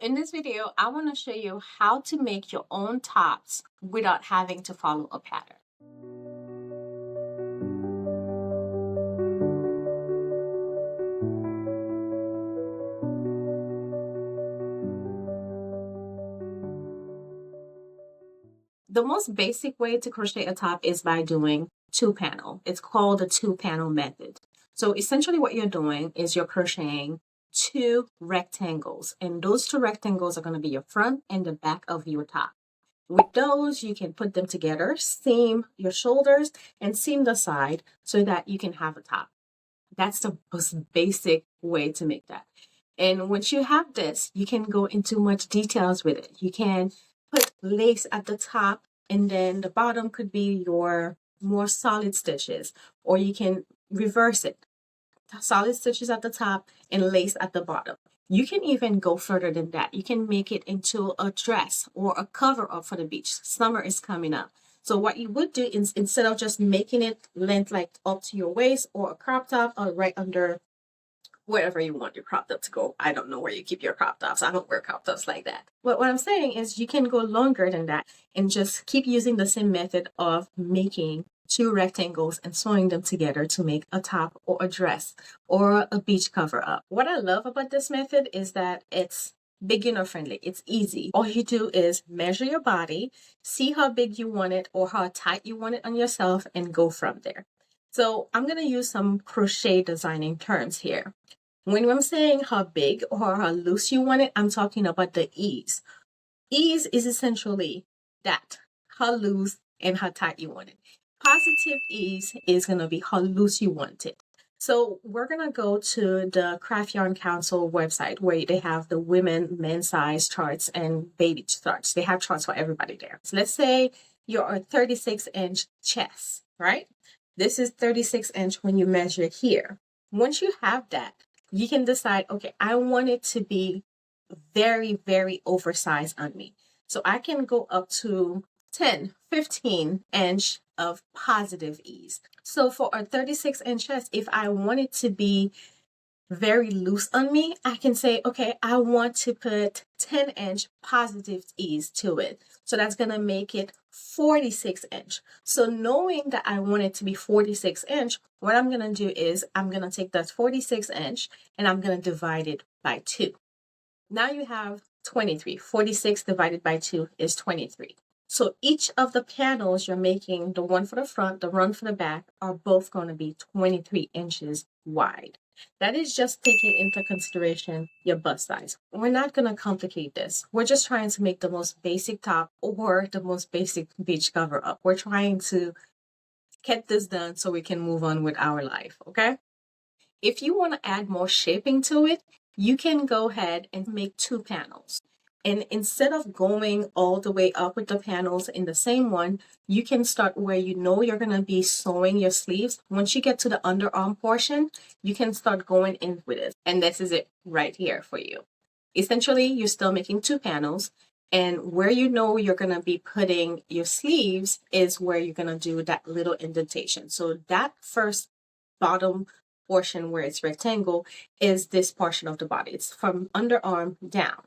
In this video, I want to show you how to make your own tops without having to follow a pattern. The most basic way to crochet a top is by doing two panel. It's called the two panel method. So essentially what you're doing is you're crocheting two rectangles, and those two rectangles are going to be your front and the back of your top. With those, you can put them together, seam your shoulders and seam the side so that you can have a top. That's the most basic way to make that. And once you have this, you can go into much details with it. You can put lace at the top, and then the bottom could be your more solid stitches, or you can reverse it. Solid stitches at the top and lace at the bottom. You can even go further than that. You can make it into a dress or a cover up for the beach. Summer is coming up. So what you would do is, instead of just making it length like up to your waist or a crop top or right under wherever you want your crop top to go. I don't know where you keep your crop tops. I don't wear crop tops like that. But what I'm saying is you can go longer than that and just keep using the same method of making two rectangles and sewing them together to make a top or a dress or a beach cover up. What I love about this method is that it's beginner friendly. It's easy. All you do is measure your body, see how big you want it or how tight you want it on yourself, and go from there. So I'm going to use some crochet designing terms here. When I'm saying how big or how loose you want it, I'm talking about the ease. Ease is essentially that, how loose and how tight you want it. Positive ease is going to be how loose you want it. So we're going to go to the Craft Yarn Council website where they have the women, men's size charts and baby charts. They have charts for everybody there. So let's say you're a 36-inch chest, right? This is 36-inch when you measure here. Once you have that, you can decide, okay, I want it to be very, very oversized on me. So I can go up to 10, 15 inch of positive ease. So for a 36-inch chest, if I want it to be very loose on me, I can say, okay, I want to put 10-inch positive ease to it. So that's going to make it 46-inch. So knowing that I want it to be 46-inch, what I'm going to do is I'm going to take that 46-inch and I'm going to divide it by 2. Now you have 23. 46 divided by 2 is 23. So each of the panels you're making, the one for the front, the one for the back, are both going to be 23 inches wide. That is just taking into consideration your bust size. We're not going to complicate this. We're just trying to make the most basic top or the most basic beach cover up. We're trying to get this done so we can move on with our life, okay? If you want to add more shaping to it, you can go ahead and make 2 panels. And instead of going all the way up with the panels in the same one, you can start where you know you're going to be sewing your sleeves. Once you get to the underarm portion, you can start going in with it. And this is it right here for you. Essentially, you're still making 2 panels. And where you know you're going to be putting your sleeves is where you're going to do that little indentation. So that first bottom portion where it's rectangle is this portion of the body. It's from underarm down.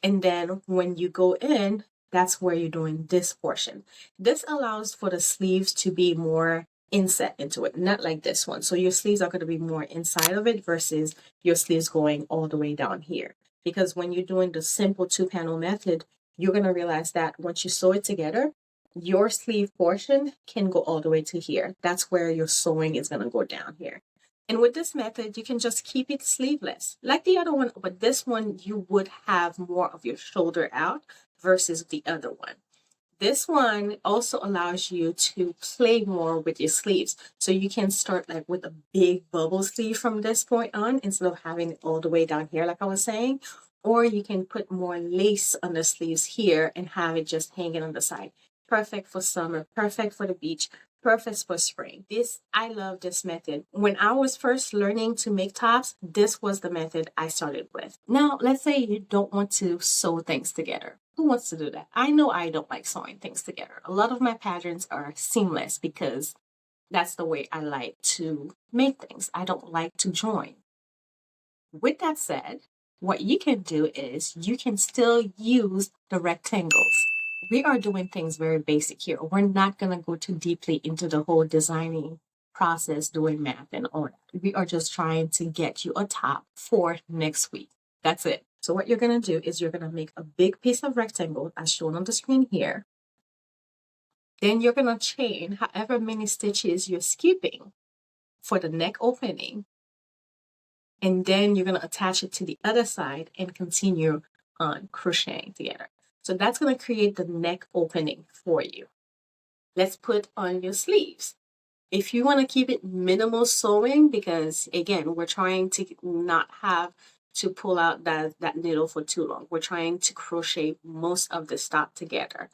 And then when you go in, that's where you're doing this portion. This allows for the sleeves to be more inset into it, not like this one. So your sleeves are going to be more inside of it versus your sleeves going all the way down here. Because when you're doing the simple 2-panel method, you're going to realize that once you sew it together, your sleeve portion can go all the way to here. That's where your sewing is going to go down here. And with this method, you can just keep it sleeveless like the other one, but this one you would have more of your shoulder out versus the other one. This one also allows you to play more with your sleeves. So you can start like with a big bubble sleeve from this point on instead of having it all the way down here like I was saying. Or you can put more lace on the sleeves here and have it just hanging on the side. Perfect for summer, perfect for the beach, perfect for spring. I love this method. When I was first learning to make tops, this was the method I started with. Now, let's say you don't want to sew things together. Who wants to do that? I know I don't like sewing things together. A lot of my patterns are seamless because that's the way I like to make things. I don't like to join. With that said, what you can do is you can still use the rectangles. We are doing things very basic here. We're not going to go too deeply into the whole designing process, doing math and all that. We are just trying to get you a top for next week. That's it. So what you're going to do is you're going to make a big piece of rectangle as shown on the screen here. Then you're going to chain however many stitches you're skipping for the neck opening. And then you're going to attach it to the other side and continue on crocheting together. So that's going to create the neck opening for you. Let's put on your sleeves. If you want to keep it minimal sewing, because again, we're trying to not have to pull out that needle for too long. We're trying to crochet most of the stop together.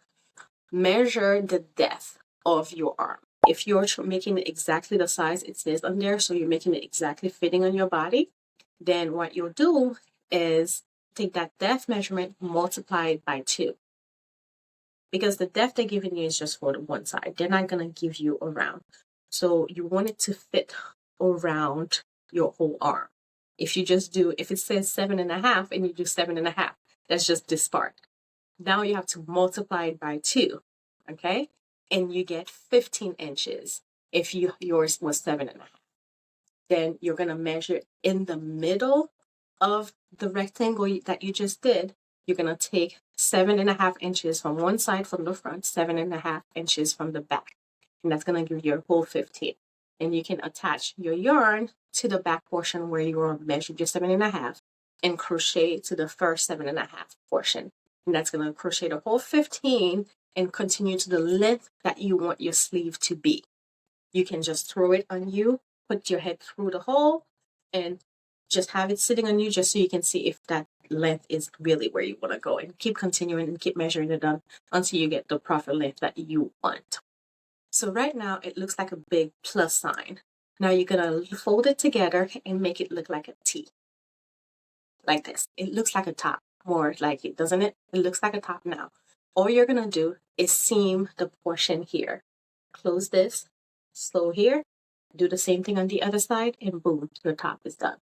Measure the depth of your arm. If you're making it exactly the size it says on there, so you're making it exactly fitting on your body, then what you'll do is take that depth measurement, multiply it by 2. Because the depth they're giving you is just for the one side. They're not going to give you around. So you want it to fit around your whole arm. If you just do, if it says 7.5 and you do 7.5, that's just this part. Now you have to multiply it by 2, okay? And you get 15 inches if yours was 7.5. Then you're going to measure in the middle of the rectangle that you just did. You're going to take 7.5 inches from one side from the front, 7.5 inches from the back. And that's going to give you a whole 15. And you can attach your yarn to the back portion where you measured your 7.5 and crochet to the first 7.5 portion. And that's going to crochet the whole 15 and continue to the length that you want your sleeve to be. You can just throw it on you, put your head through the hole, and just have it sitting on you just so you can see if that length is really where you want to go. And keep continuing and keep measuring it up until you get the proper length that you want. So right now it looks like a big plus sign. Now you're going to fold it together and make it look like a T. Like this. It looks like a top. More like it, doesn't it? It looks like a top now. All you're going to do is seam the portion here. Close this, sew here, do the same thing on the other side, and boom, your top is done.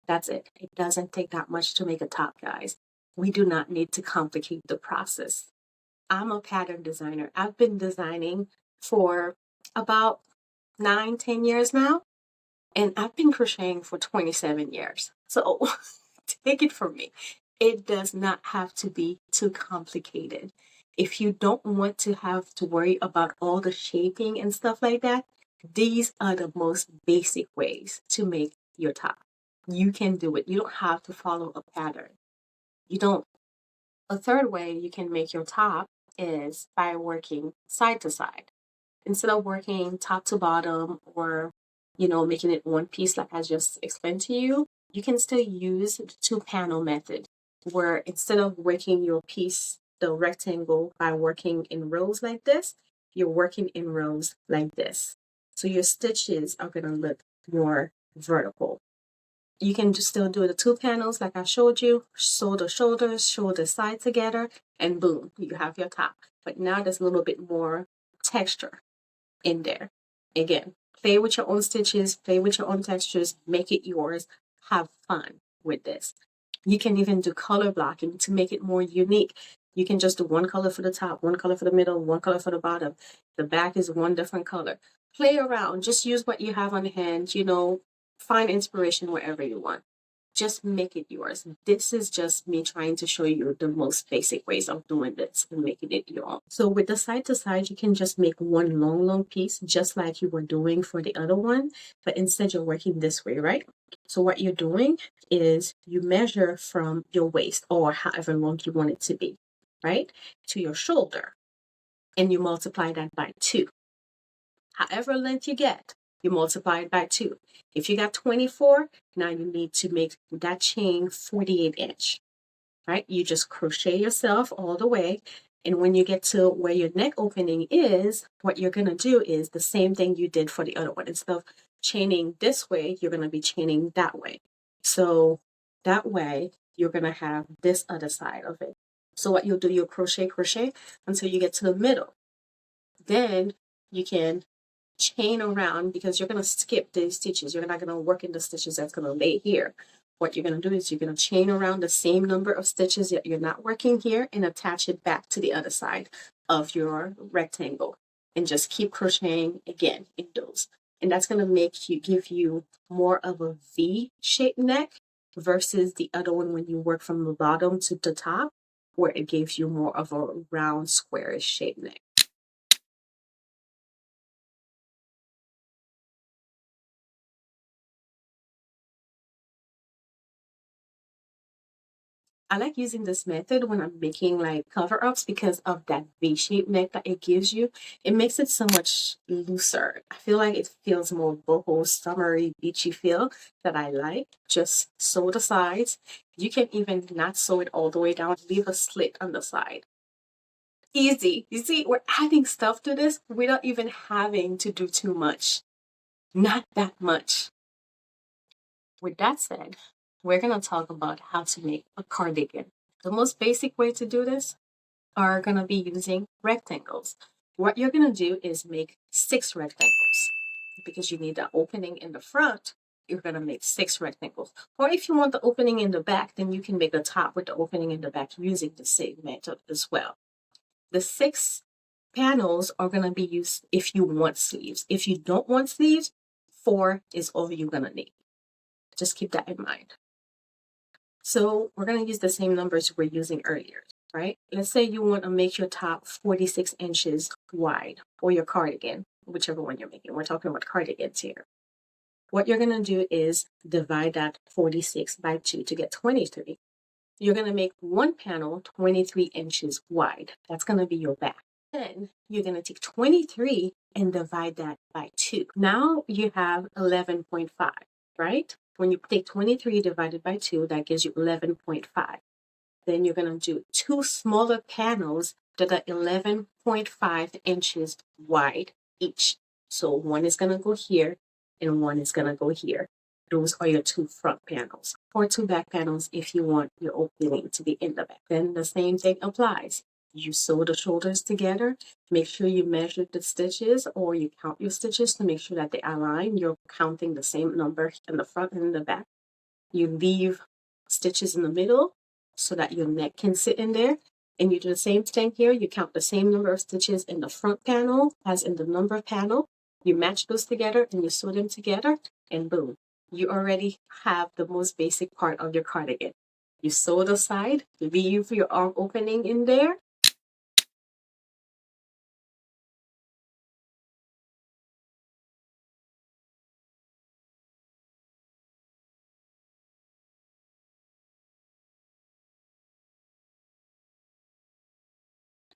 That's it. It doesn't take that much to make a top, guys. We do not need to complicate the process. I'm a pattern designer. I've been designing for about 9-10 years now, and I've been crocheting for 27 years. So take it from me. It does not have to be too complicated. If you don't want to have to worry about all the shaping and stuff like that, these are the most basic ways to make your top. You can do it. You don't have to follow a pattern. You don't. A third way you can make your top is by working side to side. Instead of working top to bottom or, making it one piece like I just explained to you, you can still use the 2-panel method where instead of working your piece, the rectangle, by working in rows like this, you're working in rows like this. So your stitches are going to look more vertical. You can just still do the 2 panels like I showed you, sew the shoulders, sew the side together, and boom, you have your top. But now there's a little bit more texture in there. Again, play with your own stitches, play with your own textures, make it yours, have fun with this. You can even do color blocking to make it more unique. You can just do one color for the top, one color for the middle, one color for the bottom. The back is one different color. Play around, just use what you have on hand, find inspiration wherever you want. Just make it yours. This is just me trying to show you the most basic ways of doing this and making it your own. So with the side to side, you can just make one long piece, just like you were doing for the other one, but instead you're working this way, right? So what you're doing is you measure from your waist or however long you want it to be, right? To your shoulder, and you multiply that by 2. However length you get, you multiply it by 2. If you got 24, now you need to make that chain 48 inch, right? You just crochet yourself all the way. And when you get to where your neck opening is, what you're going to do is the same thing you did for the other one. Instead of chaining this way, you're going to be chaining that way. So that way, you're going to have this other side of it. So what you'll do, you'll crochet until you get to the middle. Then you can chain around, because you're going to skip these stitches. You're not going to work in the stitches that's going to lay here. What you're going to do is you're going to chain around the same number of stitches that you're not working here and attach it back to the other side of your rectangle, and just keep crocheting again in those. And that's going to give you more of a V-shaped neck versus the other one when you work from the bottom to the top, where it gives you more of a round, squarish shaped neck. I like using this method when I'm making like cover-ups because of that V-shaped neck that it gives you. It makes it so much looser. I feel like it feels more boho, summery, beachy feel that I like. Just sew the sides. You can even not sew it all the way down. Leave a slit on the side. Easy. You see, we're adding stuff to this without even having to do too much. Not that much. With that said, we're going to talk about how to make a cardigan. The most basic way to do this are going to be using rectangles. What you're going to do is make 6 rectangles. Because you need the opening in the front, you're going to make 6 rectangles. Or if you want the opening in the back, then you can make a top with the opening in the back using the same method as well. The 6 panels are going to be used if you want sleeves. If you don't want sleeves, 4 is all you're going to need. Just keep that in mind. So we're going to use the same numbers we're using earlier, right? Let's say you want to make your top 46 inches wide, or your cardigan, whichever one you're making. We're talking about cardigans here. What you're going to do is divide that 46 by 2 to get 23. You're going to make one panel 23 inches wide. That's going to be your back. Then you're going to take 23 and divide that by 2. Now you have 11.5, right? When you take 23 divided by 2, that gives you 11.5. Then you're going to do 2 smaller panels that are 11.5 inches wide each. So one is going to go here and one is going to go here. Those are your 2 front panels, or 2 back panels if you want your opening to be in the back. Then the same thing applies. You sew the shoulders together. Make sure you measure the stitches, or you count your stitches to make sure that they align. You're counting the same number in the front and in the back. You leave stitches in the middle so that your neck can sit in there. And you do the same thing here. You count the same number of stitches in the front panel as in the number panel. You match those together and you sew them together, and boom, you already have the most basic part of your cardigan. You sew the side, leave your arm opening in there.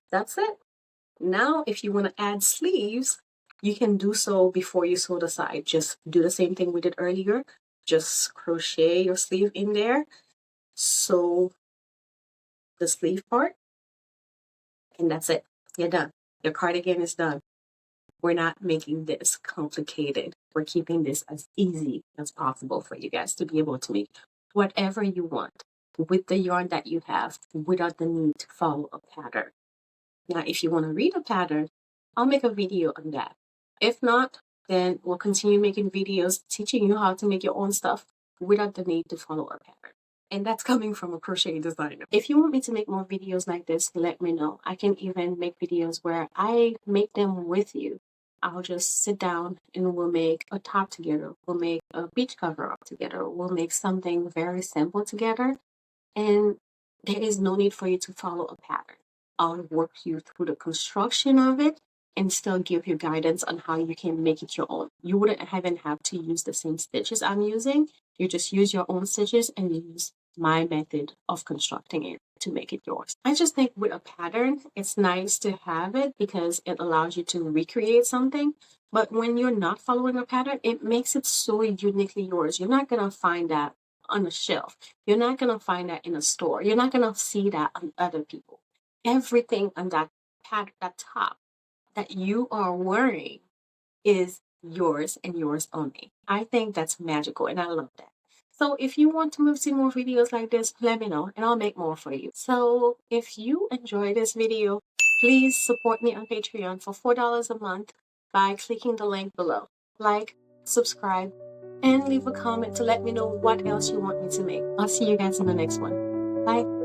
That's it. Now, if you want to add sleeves, you can do so before you sew the side. Just do the same thing we did earlier. Just crochet your sleeve in there, sew the sleeve part, and that's it. You're done. Your cardigan is done. We're not making this complicated. We're keeping this as easy as possible for you guys to be able to make whatever you want with the yarn that you have without the need to follow a pattern. Now, if you want to read a pattern, I'll make a video on that. If not, then we'll continue making videos teaching you how to make your own stuff without the need to follow a pattern. And that's coming from a crochet designer. If you want me to make more videos like this, let me know. I can even make videos where I make them with you. I'll just sit down and we'll make a top together. We'll make a beach cover up together. We'll make something very simple together. And there is no need for you to follow a pattern. I'll work you through the construction of it and still give you guidance on how you can make it your own. You wouldn't even have to use the same stitches I'm using. You just use your own stitches and use my method of constructing it to make it yours. I just think with a pattern, it's nice to have it because it allows you to recreate something. But when you're not following a pattern, it makes it so uniquely yours. You're not going to find that on a shelf. You're not going to find that in a store. You're not going to see that on other people. Everything on that top that you are wearing is yours and yours only. I think that's magical and I love that. So if you want to see more videos like this, let me know and I'll make more for you. So if you enjoyed this video, please support me on Patreon for $4 a month by clicking the link below. Like, subscribe, and leave a comment to let me know what else you want me to make. I'll see you guys in the next one. Bye.